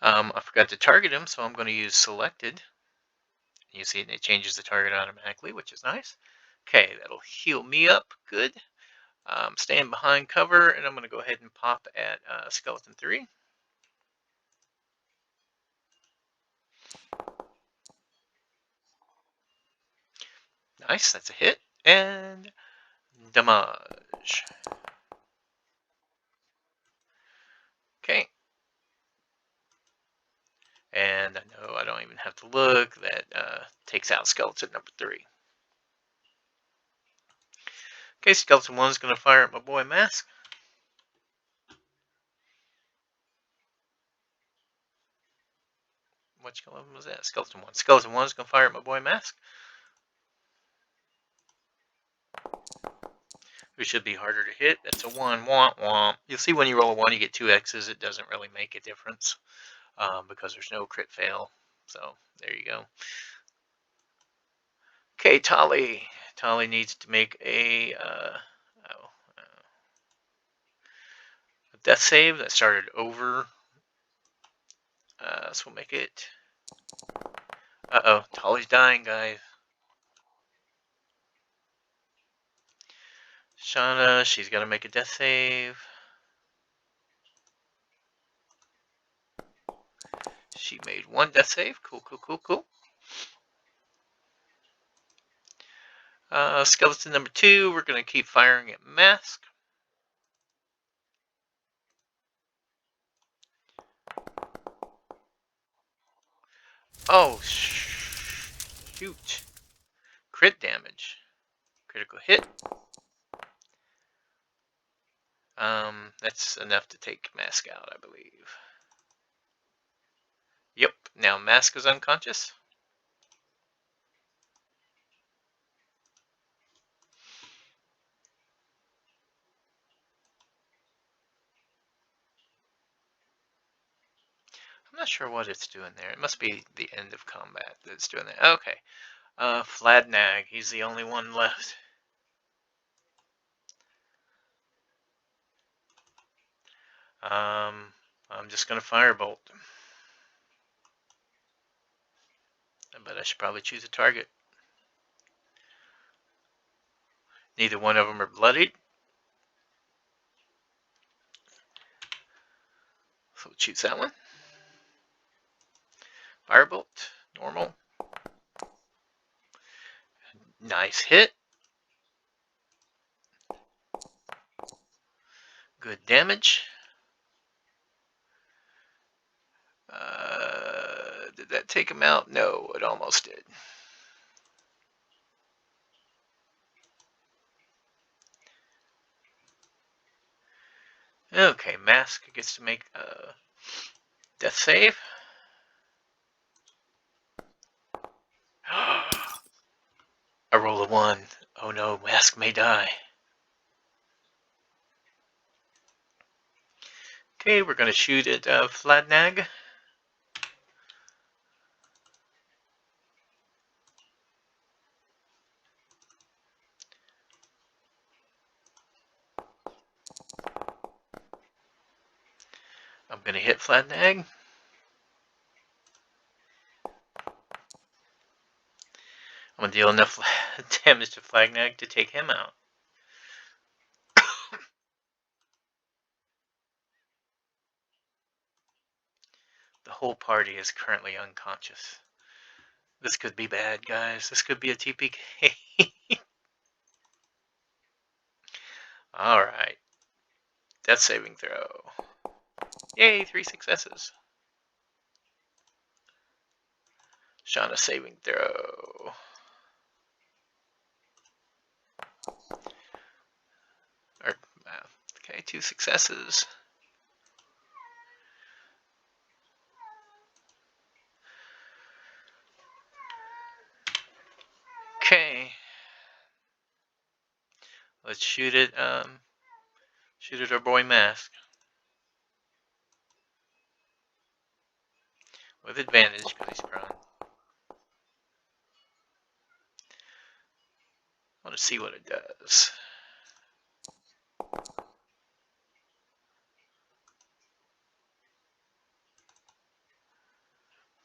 I forgot to target him, so I'm going to use selected. You see it changes the target automatically, which is nice. Okay, that'll heal me up. Good. Stand behind cover, and I'm going to go ahead and pop at skeleton 3. Nice, that's a hit. And damage. Okay. And I know I don't even have to look. That takes out skeleton number 3. Okay, Skeleton 1 is going to fire at my boy Mask. Which one was that? Skeleton 1. Skeleton 1 is going to fire at my boy Mask. Who should be harder to hit. That's a 1. Womp womp. You'll see when you roll a 1, you get 2 X's. It doesn't really make a difference because there's no crit fail. So there you go. Okay, Tali. Tali needs to make a death save that started over. So we'll make it. Uh-oh, Tali's dying, guys. Shauna, she's got to make a death save. She made 1 death save. Cool, cool, cool, cool. Skeleton number 2, we're going to keep firing at Mask. Oh, shoot. Crit damage. Critical hit. That's enough to take Mask out, I believe. Yep, now Mask is unconscious. I'm not sure what it's doing there. It must be the end of combat that's doing that. Okay. Fladnag, he's the only one left. I'm just going to Firebolt. But I should probably choose a target. Neither one of them are bloodied. So we'll choose that one. Firebolt, normal. Nice hit. Good damage. Did that take him out? No, it almost did. Okay, Mask gets to make a death save. I roll a 1. Oh no, Mask may die. Okay, we're going to shoot at Fladnag. I'm going to hit Fladnag. I'm going to deal enough damage to Fladnag to take him out. The whole party is currently unconscious. This could be bad, guys. This could be a TPK. Alright. Death saving throw. Yay, 3 successes. Shauna saving throw. Okay, 2 successes. Okay. Let's shoot it. Shoot at our boy Mask. With advantage, because he's prone. I want to see what it does.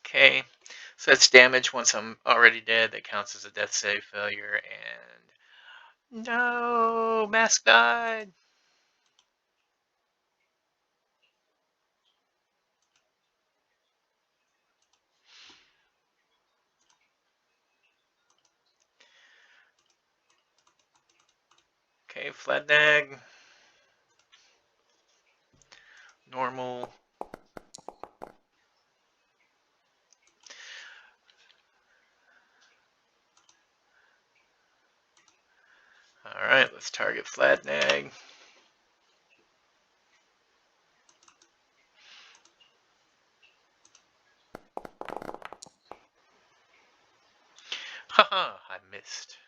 Okay, so that's damage once I'm already dead. That counts as a death save failure. And no, Mask died. Okay, Fladnag. Normal. Alright, let's Let's target Fladnag. Haha, I missed.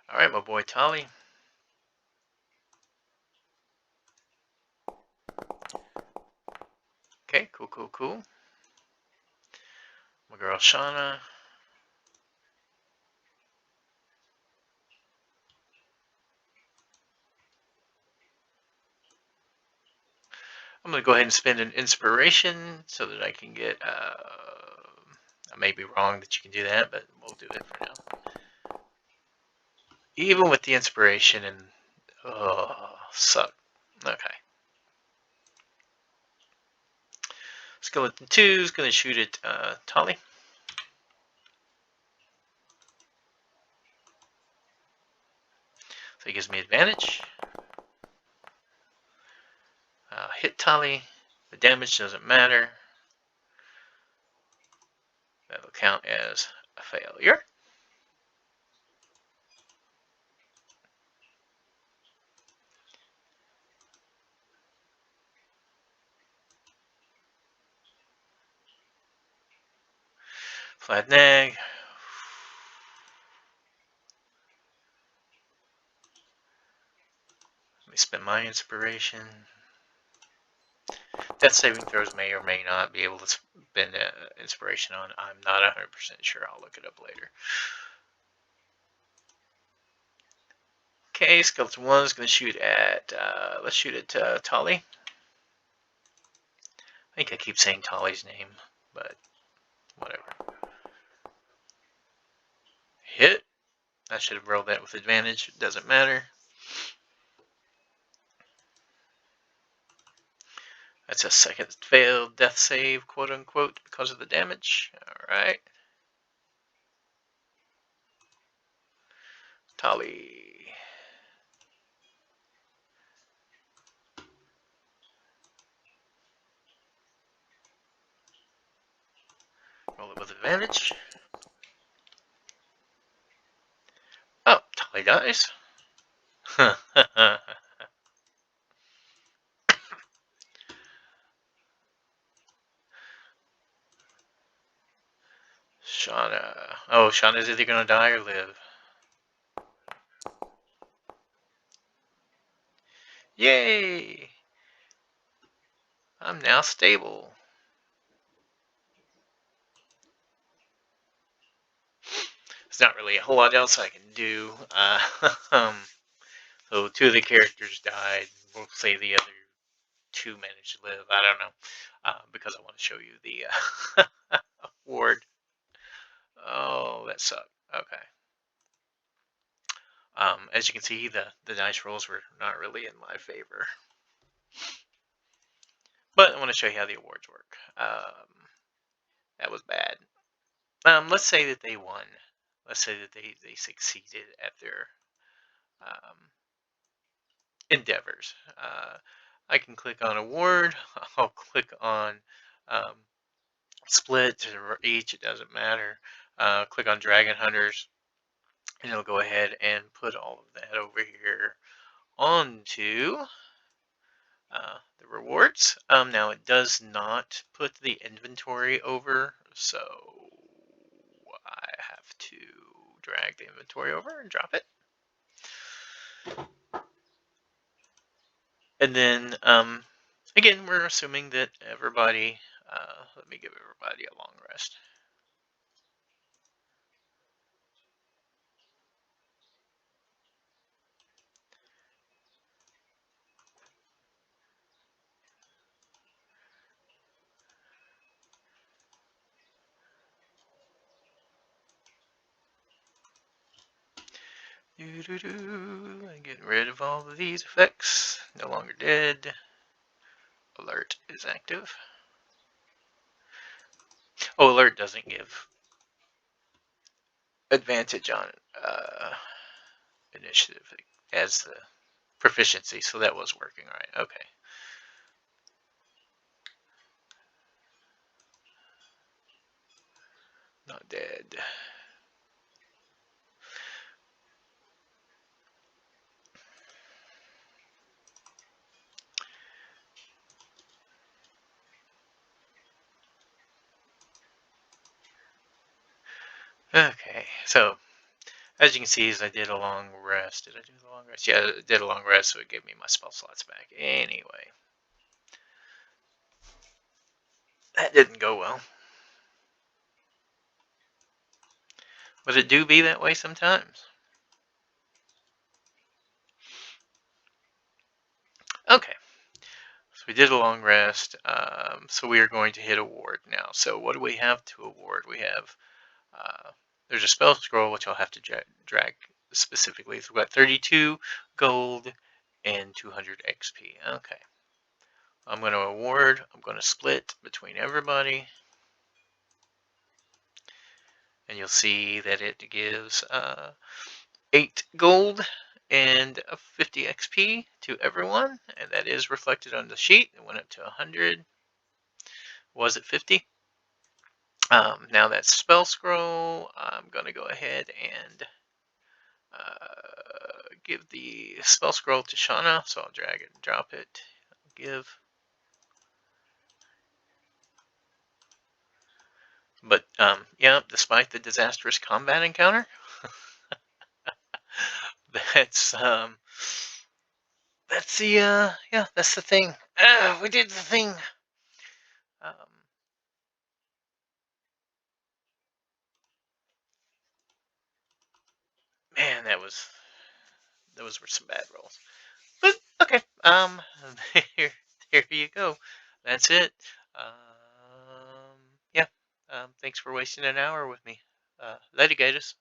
Alright, my boy Tali. Okay, cool. My girl Shauna. I'm going to go ahead and spend an inspiration so that I can get, I may be wrong that you can do that, but we'll do it for now. Even with the inspiration and, suck. Okay. Skeleton 2 is going to shoot at Tali. So he gives me advantage. Hit Tali. The damage doesn't matter. That'll count as a failure. Fladnag. Let me spend my inspiration. Death saving throws may or may not be able to spend inspiration on. I'm not 100% sure. I'll look it up later. Okay, Skeleton 1 is going to shoot at, let's shoot at Tali. I think I keep saying Tali's name, but whatever. Hit. I should have rolled that with advantage. It doesn't matter. That's a second failed death save, quote unquote, because of the damage. Alright. Tali. Roll it with advantage. Oh, Tali dies. Shauna. Oh, Shauna's either going to die or live. Yay! I'm now stable. There's not really a whole lot else I can do. So 2 of the characters died. We'll say the other 2 managed to live. I don't know. Because I want to show you the award. Oh, that sucked. Okay. As you can see, the dice rolls were not really in my favor. But I want to show you how the awards work. That was bad. Let's say that they won. Let's say that they succeeded at their endeavors. I can click on award. I'll click on split or each. It doesn't matter. Click on Dragon Hunters, and it'll go ahead and put all of that over here onto the rewards. Now it does not put the inventory over, so I have to drag the inventory over and drop it. And then, again, we're assuming that everybody, let me give everybody a long rest. I'm getting rid of all of these effects. No longer dead. Alert is active. Oh, alert doesn't give advantage on initiative as the proficiency, so that was working right. Okay. Not dead. Okay, so as you can see, as I did a long rest. Did I do the long rest? Yeah, I did a long rest, so it gave me my spell slots back. Anyway, that didn't go well. But it do be that way sometimes. Okay, so we did a long rest. So we are going to hit award now. So what do we have to award? We have, uh, there's a spell scroll, which I'll have to drag specifically. So we've got 32 gold and 200 XP. Okay. I'm going to award. I'm going to split between everybody. And you'll see that it gives 8 gold and 50 XP to everyone, and that is reflected on the sheet. It went up to 100. Was it 50? Now that spell scroll, I'm going to go ahead and give the spell scroll to Shauna, so I'll drag it and drop it. Give. But yeah, despite the disastrous combat encounter, that's that's the yeah, that's the thing. We did the thing. Um, Man, those were some bad rolls. But okay, there, there you go. That's it. Yeah. Thanks for wasting an hour with me. Litigators.